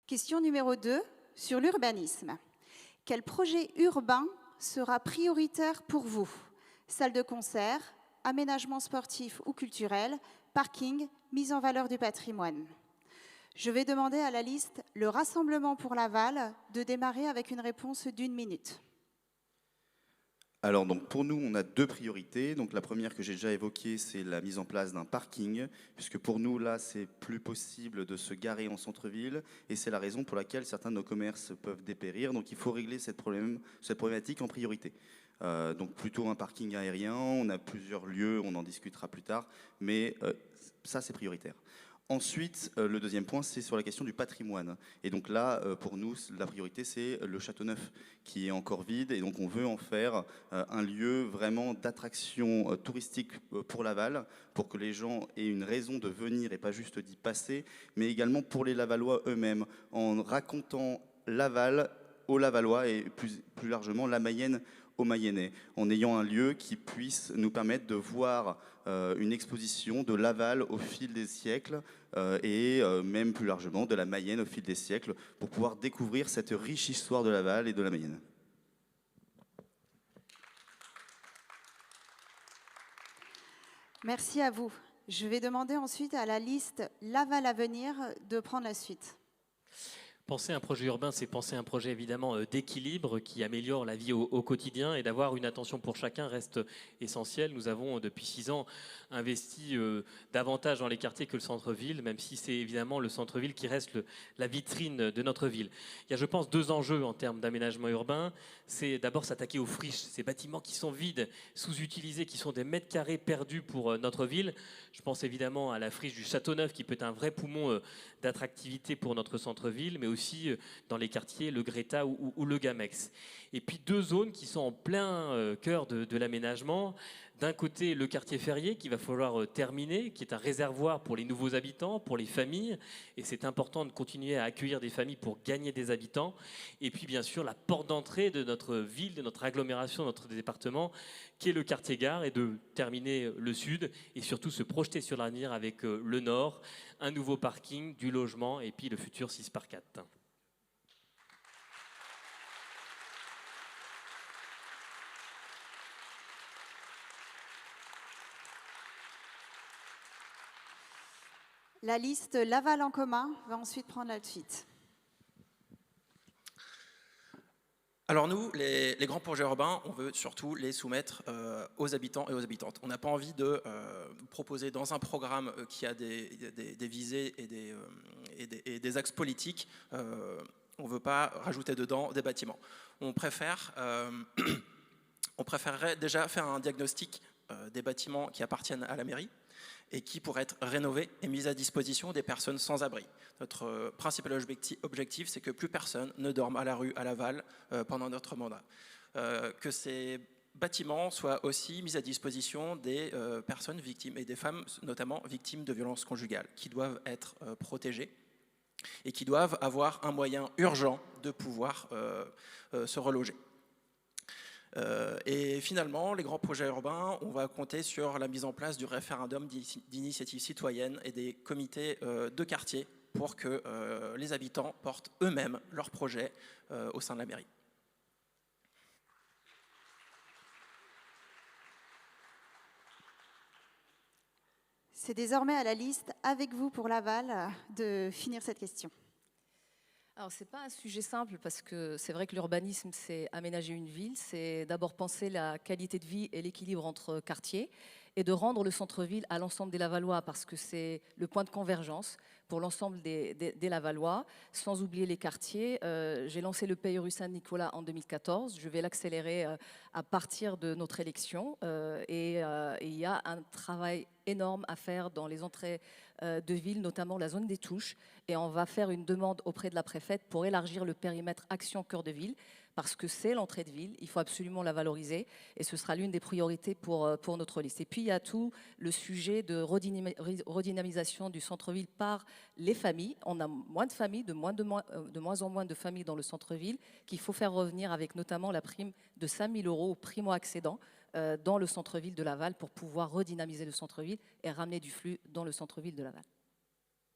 Question numéro 2, sur l'urbanisme. Quel projet urbain sera prioritaire pour vous? Salle de concert, aménagement sportif ou culturel, parking, mise en valeur du patrimoine. Je vais demander à la liste Le Rassemblement pour Laval de démarrer avec une réponse d'1 minute. Alors donc pour nous, on a deux priorités. Donc la première que j'ai déjà évoquée, c'est la mise en place d'un parking, puisque pour nous là, c'est plus possible de se garer en centre-ville, et c'est la raison pour laquelle certains de nos commerces peuvent dépérir. Donc il faut régler cette problématique en priorité. Donc plutôt un parking aérien. On a plusieurs lieux, on en discutera plus tard, mais ça c'est prioritaire. Ensuite, le deuxième point, c'est sur la question du patrimoine. Et donc là, pour nous, la priorité, c'est le Châteauneuf, qui est encore vide. Et donc on veut en faire un lieu vraiment d'attraction touristique pour Laval, pour que les gens aient une raison de venir et pas juste d'y passer, mais également pour les Lavallois eux-mêmes, en racontant Laval aux Lavallois et plus largement la Mayenne aux Mayennais, en ayant un lieu qui puisse nous permettre de voir une exposition de Laval au fil des siècles et même plus largement de la Mayenne au fil des siècles pour pouvoir découvrir cette riche histoire de Laval et de la Mayenne. Merci à vous. Je vais demander ensuite à la liste Laval Avenir de prendre la suite. Penser un projet urbain, c'est penser un projet évidemment d'équilibre qui améliore la vie au quotidien, et d'avoir une attention pour chacun reste essentiel. Nous avons depuis 6 ans investi davantage dans les quartiers que le centre-ville, même si c'est évidemment le centre-ville qui reste la vitrine de notre ville. Il y a, je pense, 2 enjeux en termes d'aménagement urbain. C'est d'abord s'attaquer aux friches, ces bâtiments qui sont vides, sous-utilisés, qui sont des mètres carrés perdus pour notre ville. Je pense évidemment à la friche du Châteauneuf qui peut être un vrai poumon d'attractivité pour notre centre-ville, mais aussi dans les quartiers le Greta ou le Gamex. Et puis 2 zones qui sont en plein cœur de l'aménagement. D'un côté, le quartier Ferrier qu'il va falloir terminer, qui est un réservoir pour les nouveaux habitants, pour les familles, et c'est important de continuer à accueillir des familles pour gagner des habitants. Et puis bien sûr la porte d'entrée de notre ville, de notre agglomération, de notre département, qui est le quartier Gare, et de terminer le sud, et surtout se projeter sur l'avenir avec le nord, un nouveau parking, du logement, et puis le futur 6x4. La liste Laval en commun va ensuite prendre la suite. Alors nous, les grands projets urbains, on veut surtout les soumettre aux habitants et aux habitantes. On n'a pas envie de proposer dans un programme qui a des visées et des axes politiques, on ne veut pas rajouter dedans des bâtiments. On préférerait déjà faire un diagnostic des bâtiments qui appartiennent à la mairie et qui pourraient être rénovés et mis à disposition des personnes sans abri. Notre principal objectif, c'est que plus personne ne dorme à la rue à Laval pendant notre mandat. Que ces bâtiments soient aussi mis à disposition des personnes victimes et des femmes notamment victimes de violences conjugales qui doivent être protégées et qui doivent avoir un moyen urgent de pouvoir se reloger. Et finalement, les grands projets urbains, on va compter sur la mise en place du référendum d'initiative citoyenne et des comités de quartier pour que les habitants portent eux-mêmes leurs projets au sein de la mairie. C'est désormais à la liste avec vous pour Laval de finir cette question. Alors, ce n'est pas un sujet simple parce que c'est vrai que l'urbanisme, c'est aménager une ville, c'est d'abord penser la qualité de vie et l'équilibre entre quartiers et de rendre le centre-ville à l'ensemble des Lavallois parce que c'est le point de convergence pour l'ensemble des Lavallois, sans oublier les quartiers. J'ai lancé le PAY rue Saint-Nicolas en 2014, je vais l'accélérer à partir de notre élection et il y a un travail énorme à faire dans les entrées de ville, notamment la zone des Touches, et on va faire une demande auprès de la préfète pour élargir le périmètre Action Cœur de Ville, parce que c'est l'entrée de ville, il faut absolument la valoriser, et ce sera l'une des priorités pour notre liste. Et puis il y a tout le sujet de redynamisation du centre-ville par les familles. On a moins de familles, de moins en moins de familles dans le centre-ville, qu'il faut faire revenir avec notamment la prime de 5 000 € aux primo-accédants dans le centre-ville de Laval pour pouvoir redynamiser le centre-ville et ramener du flux dans le centre-ville de Laval.